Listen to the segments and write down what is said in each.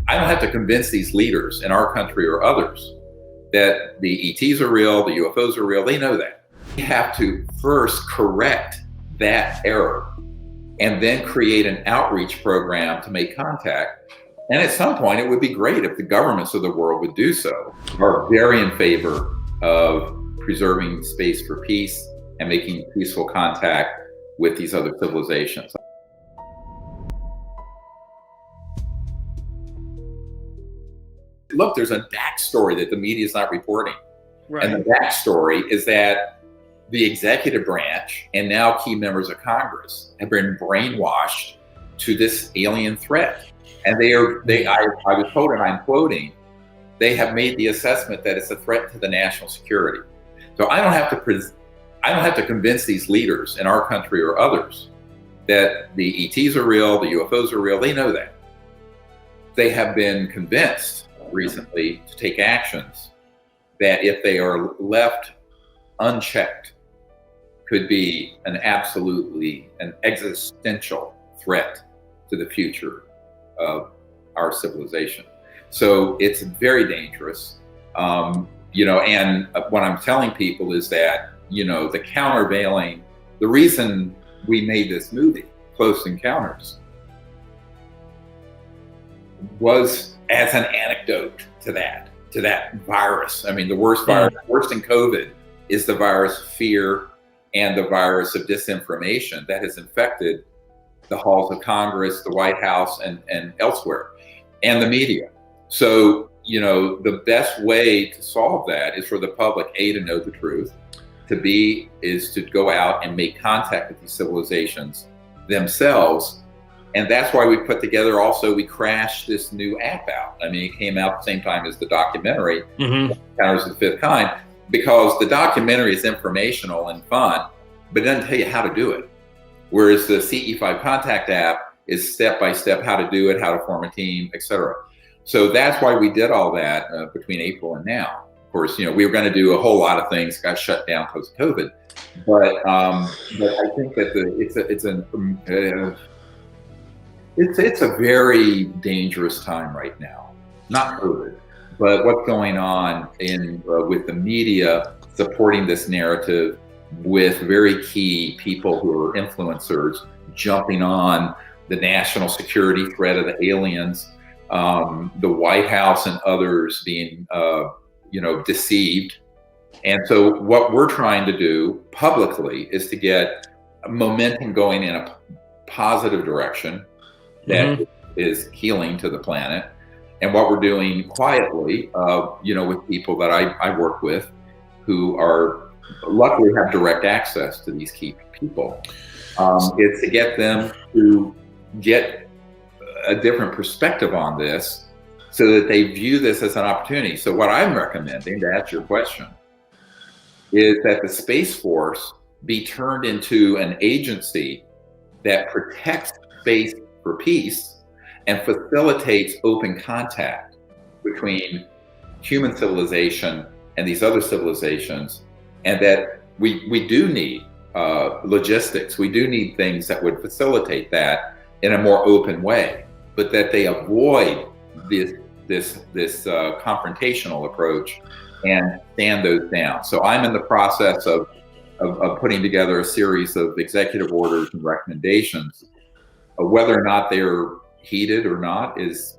I don't have to convince these leaders in our country or others that the ETs are real, the UFOs are real. They know that. We have to first correct that error and then create an outreach program to make contact. And at some point, it would be great if the governments of the world would do so. Are very in favor of preserving space for peace and making peaceful contact with these other civilizations. Look, there's a backstory that the media is not reporting. Right. And the backstory is that the executive branch and now key members of Congress have been brainwashed to this alien threat. And I was told, and I'm quoting, they have made the assessment that it's a threat to the national security. So I don't have to convince these leaders in our country or others that the ETs are real, the UFOs are real. They know that. They have been convinced recently to take actions that, if they are left unchecked, could be an existential threat to the future of our civilization. So it's very dangerous. And what I'm telling people is that, the countervailing, the reason we made this movie, Close Encounters, was as an anecdote to that virus. I mean, the worst virus, worse than COVID, is the virus of fear and the virus of disinformation that has infected the halls of Congress, the White House, and elsewhere, and the media. So, the best way to solve that is for the public, A, to know the truth, is to go out and make contact with these civilizations themselves. And that's why we put together, also, we crashed this new app out. I mean, it came out at the same time as the documentary, Encounters of the Fifth Kind, because the documentary is informational and fun, but it doesn't tell you how to do it. Whereas the CE5 Contact app is step-by-step how to do it, how to form a team, etc. So that's why we did all that between April and now. Of course, we were going to do a whole lot of things, got shut down because of COVID. But I think that it's a very dangerous time right now. Not COVID, but what's going on with the media supporting this narrative, with very key people who are influencers jumping on the national security threat of the aliens, the White House and others being, deceived. And so what we're trying to do publicly is to get momentum going in a positive direction that is healing to the planet. And what we're doing quietly, with people that I work with who are luckily have direct access to these key people, is to get them to get a different perspective on this so that they view this as an opportunity. So what I'm recommending, to answer your question, is that the Space Force be turned into an agency that protects space for peace and facilitates open contact between human civilization and these other civilizations, and that we do need logistics. We do need things that would facilitate that in a more open way, but that they avoid this confrontational approach and stand those down. So I'm in the process of putting together a series of executive orders and recommendations. Whether or not they're heeded or not is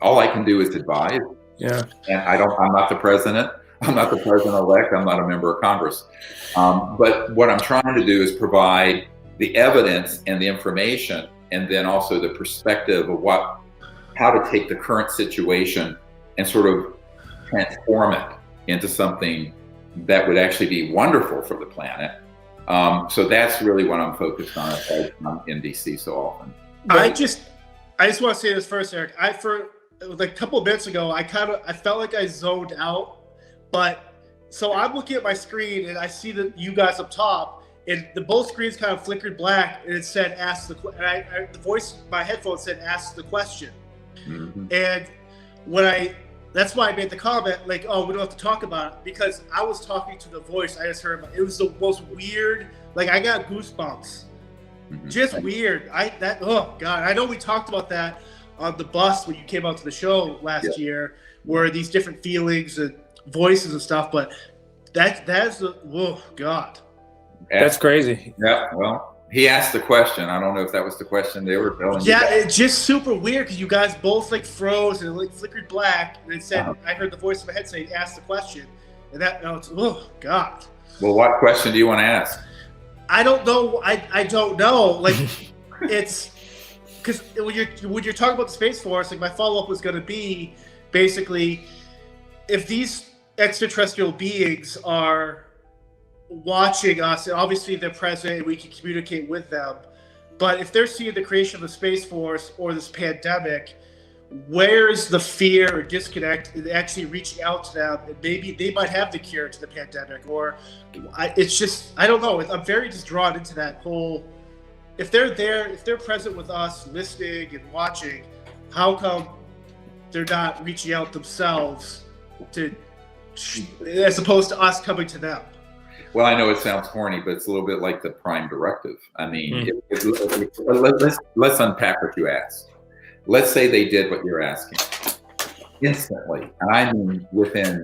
all I can do is advise. Yeah. And I'm not the president. I'm not the president-elect. I'm not a member of Congress. But what I'm trying to do is provide the evidence and the information, and then also the perspective of how to take the current situation and sort of transform it into something that would actually be wonderful for the planet. So that's really what I'm focused on as I'm in DC so often. I just want to say this first, Eric. A couple of minutes ago, I felt like I zoned out, but so I'm looking at my screen and I see that you guys up top, and both screens kind of flickered black, and it said "ask the," and the voice, my headphones said "ask the question," and that's why I made the comment, like, oh, we don't have to talk about it, because I was talking to the voice. I just heard it was the most weird, like, I got goosebumps. Just weird. Oh God, I know we talked about that, on the bus when you came out to the show last Yeah. year were these different feelings and voices and stuff, but that's the, oh God. That's crazy. Yeah, well, he asked the question. I don't know if that was the question they were telling you. Yeah, it's just super weird because you guys both like froze and it like flickered black, and it said, I heard the voice in my head say, ask the question. And that, oh God. Well, what question do you want to ask? I don't know. I don't know. Like, it's because when you're talking about the Space Force, like my follow-up was going to be basically if these extraterrestrial beings are watching us, and obviously they're present and we can communicate with them, but if they're seeing the creation of the Space Force or this pandemic, where's the fear or disconnect in actually reaching out to them, and maybe they might have the cure to the pandemic, or it's just, I don't know. I'm very just drawn into that whole, if they're there, if they're present with us, listening and watching, how come they're not reaching out themselves to, as opposed to us coming to them? Well, I know it sounds corny, but it's a little bit like the prime directive. I mean, let's unpack what you asked. Let's say they did what you're asking instantly, and I mean within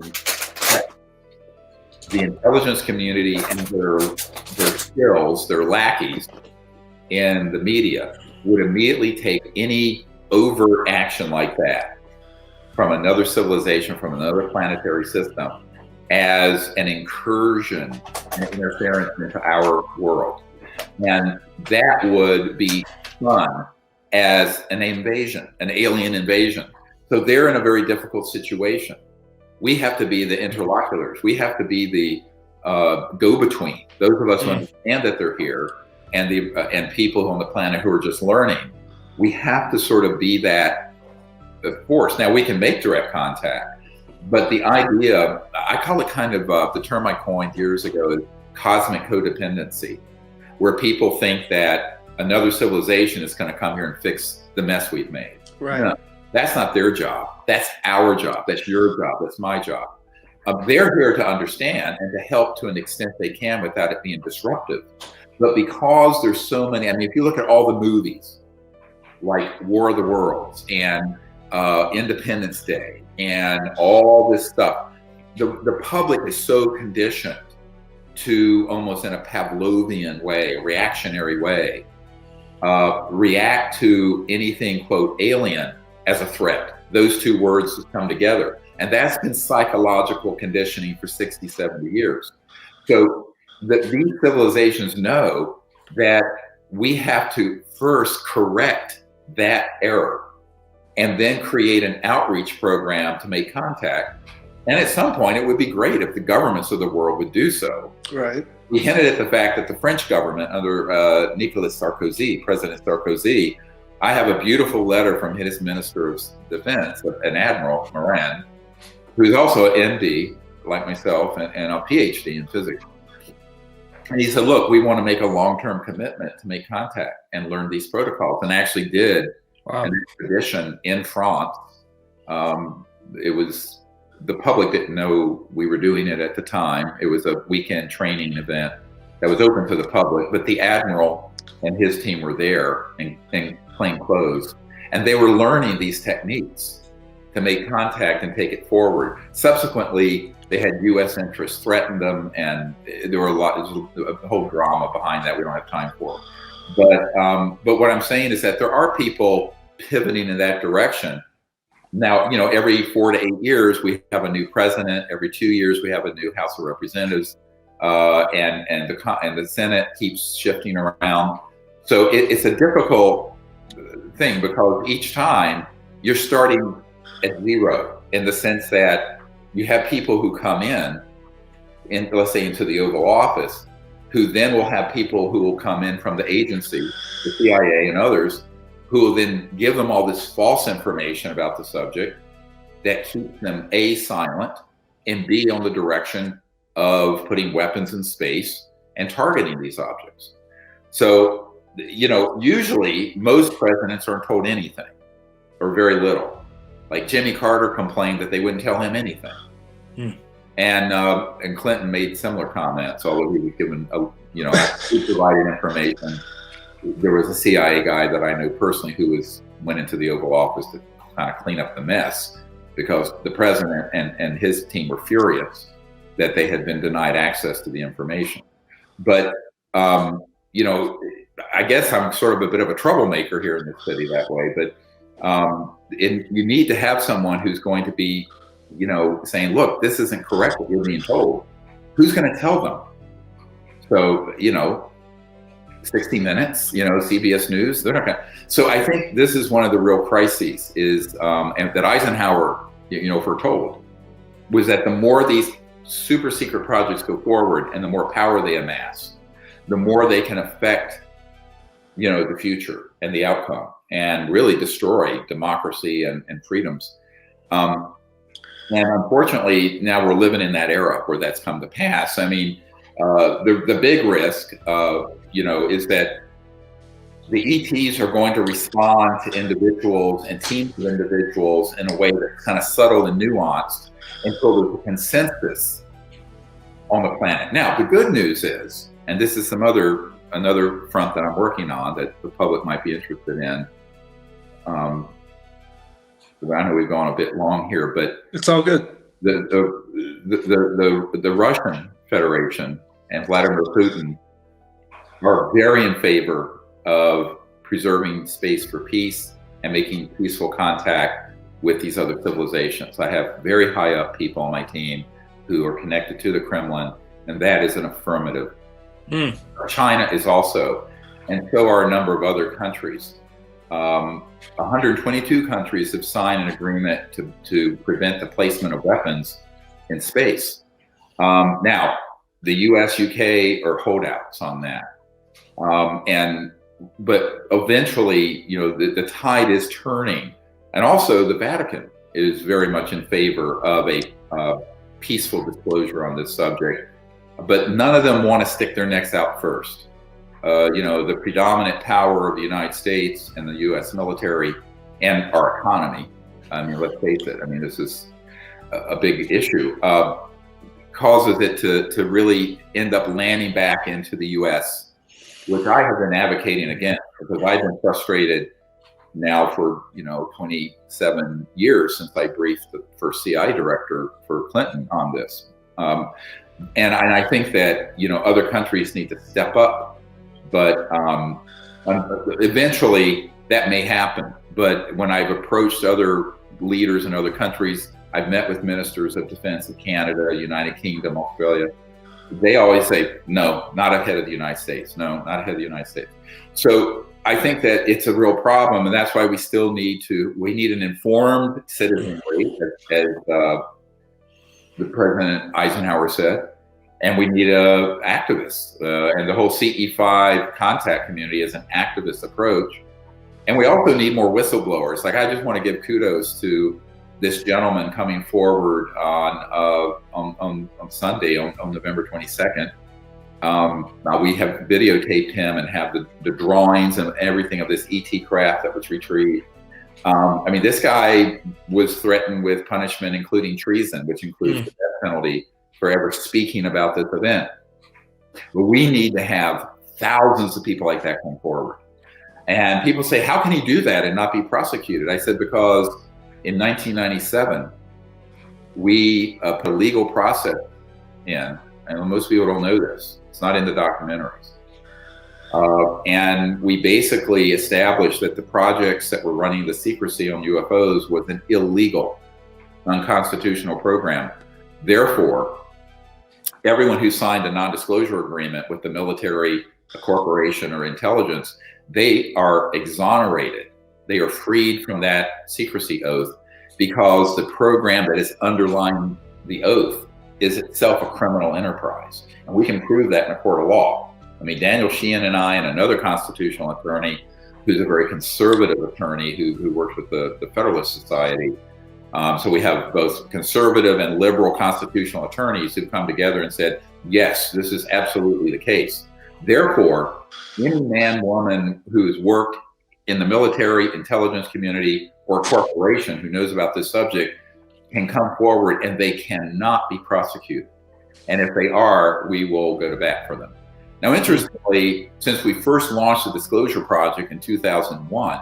the intelligence community and their skills, their lackeys in the media would immediately take any overt action like that from another civilization, from another planetary system, as an incursion and interference into our world. And that would be done as an invasion, an alien invasion. So they're in a very difficult situation. We have to be the interlocutors. We have to be the go-between. Those of us who understand that they're here, and people on the planet who are just learning. We have to sort of be that force. Now we can make direct contact, but the idea, I call it kind of the term I coined years ago, is cosmic codependency, where people think that another civilization is going to come here and fix the mess we've made. Right. No, that's not their job. That's our job. That's your job. That's my job. They're here to understand and to help to an extent they can without it being disruptive. But because there's so many, I mean, if you look at all the movies, like War of the Worlds and Independence Day and all this stuff, the public is so conditioned to, almost in a Pavlovian way, a reactionary way, react to anything, quote, alien as a threat. Those two words just come together. And that's been psychological conditioning for 60, 70 years. So these civilizations know that we have to first correct that error and then create an outreach program to make contact. And at some point, it would be great if the governments of the world would do so. Right. We hinted at the fact that the French government under Nicolas Sarkozy, President Sarkozy, I have a beautiful letter from his Minister of Defense, an Admiral Morin, who's also an MD, like myself, and a PhD in physics. And he said, look, we want to make a long-term commitment to make contact and learn these protocols, and actually did an expedition in France. It was, the public didn't know we were doing it at the time. It was a weekend training event that was open to the public, but the Admiral and his team were there in plain clothes, and they were learning these techniques to make contact and take it forward. Subsequently, they had U.S. interests threaten them, and there were a whole drama behind that we don't have time for. But what I'm saying is that there are people pivoting in that direction. Now, you know, every 4 to 8 years, we have a new president. Every 2 years, we have a new House of Representatives, and the Senate keeps shifting around. So it's a difficult thing, because each time you're starting at zero, in the sense that you have people who come in, let's say into the Oval Office, who then will have people who will come in from the agency, the CIA and others, who will then give them all this false information about the subject that keeps them A, silent, and B, on the direction of putting weapons in space and targeting these objects. So, you know, usually most presidents aren't told anything, or very little. Like Jimmy Carter complained that they wouldn't tell him anything. And Clinton made similar comments, although he was given, he provided information. There was a CIA guy that I know personally who was went into the Oval Office to kind of clean up the mess, because the president and his team were furious that they had been denied access to the information. But, you know, I guess I'm sort of a bit of a troublemaker here in this city that way, but you need to have someone who's going to be, you know, saying, look, this isn't correct what you're being told. Who's going to tell them? So, you know, 60 Minutes, you know, CBS News, they're not going to. So I think this is one of the real crises is, and that Eisenhower, you know, foretold, was that the more these super secret projects go forward and the more power they amass, the more they can affect, you know, the future and the outcome, and really destroy democracy and freedoms. And unfortunately, now we're living in that era where that's come to pass. I mean, the big risk, you know, is that the ETs are going to respond to individuals and teams of individuals in a way that's kind of subtle and nuanced until there's a consensus on the planet. Now, the good news is, and this is another front that I'm working on that the public might be interested in. I know we've gone a bit long here, but it's all good. The Russian Federation and Vladimir Putin are very in favor of preserving space for peace and making peaceful contact with these other civilizations. I have very high up people on my team who are connected to the Kremlin, and that is an affirmative. China is also, and so are a number of other countries. 122 countries have signed an agreement to prevent the placement of weapons in space. Now, the US, UK are holdouts on that. But eventually, you know, the tide is turning. And also the Vatican is very much in favor of a peaceful disclosure on this subject. But none of them want to stick their necks out first. You know, the predominant power of the United States and the US military and our economy, I mean, let's face it, I mean, this is a big issue, causes it to really end up landing back into the US, which I have been advocating against, because I've been frustrated now for, you know, 27 years since I briefed the first CI director for Clinton on this. And I think that, you know, other countries need to step up, but eventually that may happen. But when I've approached other leaders in other countries, I've met with ministers of defense of Canada, United Kingdom, Australia. They always say, no, not ahead of the United States. No, not ahead of the United States. So I think that it's a real problem, and that's why we still need an informed citizenry, as the President Eisenhower said, and we need activists. And the whole CE5 contact community is an activist approach. And we also need more whistleblowers. Like, I just want to give kudos to this gentleman coming forward on Sunday, on November 22nd. Now we have videotaped him and have the drawings and everything of this ET craft that was retrieved. I mean, this guy was threatened with punishment, including treason, which includes the death penalty for ever speaking about this event. But we need to have thousands of people like that come forward. And people say, how can he do that and not be prosecuted? I said, because in 1997, we put a legal process in, and most people don't know this. It's not in the documentaries. And we basically established that the projects that were running the secrecy on UFOs was an illegal, unconstitutional program. Therefore, everyone who signed a non-disclosure agreement with the military, a corporation, or intelligence, they are exonerated. They are freed from that secrecy oath, because the program that is underlying the oath is itself a criminal enterprise. And we can prove that in a court of law. I mean, Daniel Sheehan and I and another constitutional attorney, who's a very conservative attorney who works with the Federalist Society. So we have both conservative and liberal constitutional attorneys who've come together and said, yes, this is absolutely the case. Therefore, any man, woman who's worked in the military, intelligence community, or corporation who knows about this subject can come forward, and they cannot be prosecuted. And if they are, we will go to bat for them. Now, interestingly, since we first launched the Disclosure Project in 2001,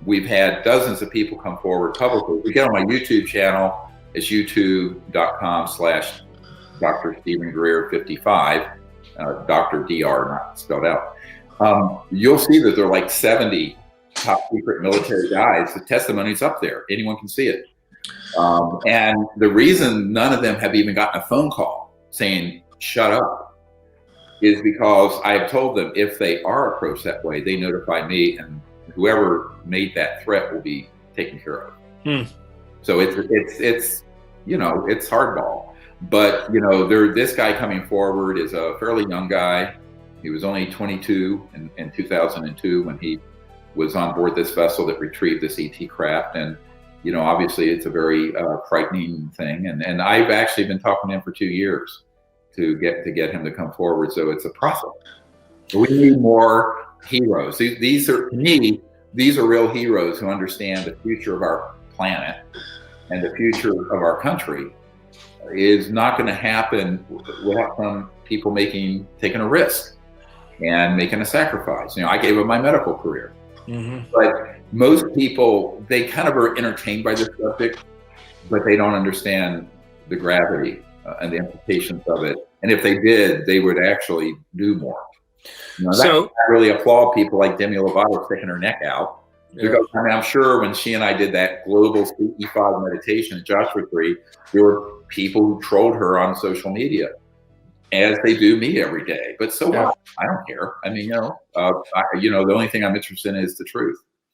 We've had dozens of people come forward publicly. We get on my YouTube channel. It's youtube.com/Dr. Stephen Greer 55, Dr. Dr. not spelled out. You'll see that there are like 70 top secret military guys. The testimony's up there. Anyone can see it. And the reason none of them have even gotten a phone call saying, shut up, is because I have told them if they are approached that way, they notify me, and whoever made that threat will be taken care of. So it's it's hardball. But this guy coming forward is a fairly young guy. He was only 22 in 2002 when he was on board this vessel that retrieved this ET craft. And obviously it's a very frightening thing. And I've actually been talking to him for 2 years to get him to come forward. So it's a process. We need more heroes. These are, to me, these are real heroes who understand the future of our planet and the future of our country is not going to happen without some people taking a risk and making a sacrifice. I gave up my medical career. But most people, they kind of are entertained by this subject, but they don't understand the gravity and the implications of it. And if they did, they would actually do more. I really applaud people like Demi Lovato sticking her neck out. Because I'm sure when she and I did that global E5 meditation at Joshua Tree, there were people who trolled her on social media, as they do me every day. But so what? I don't care. I mean, the only thing I'm interested in is the truth.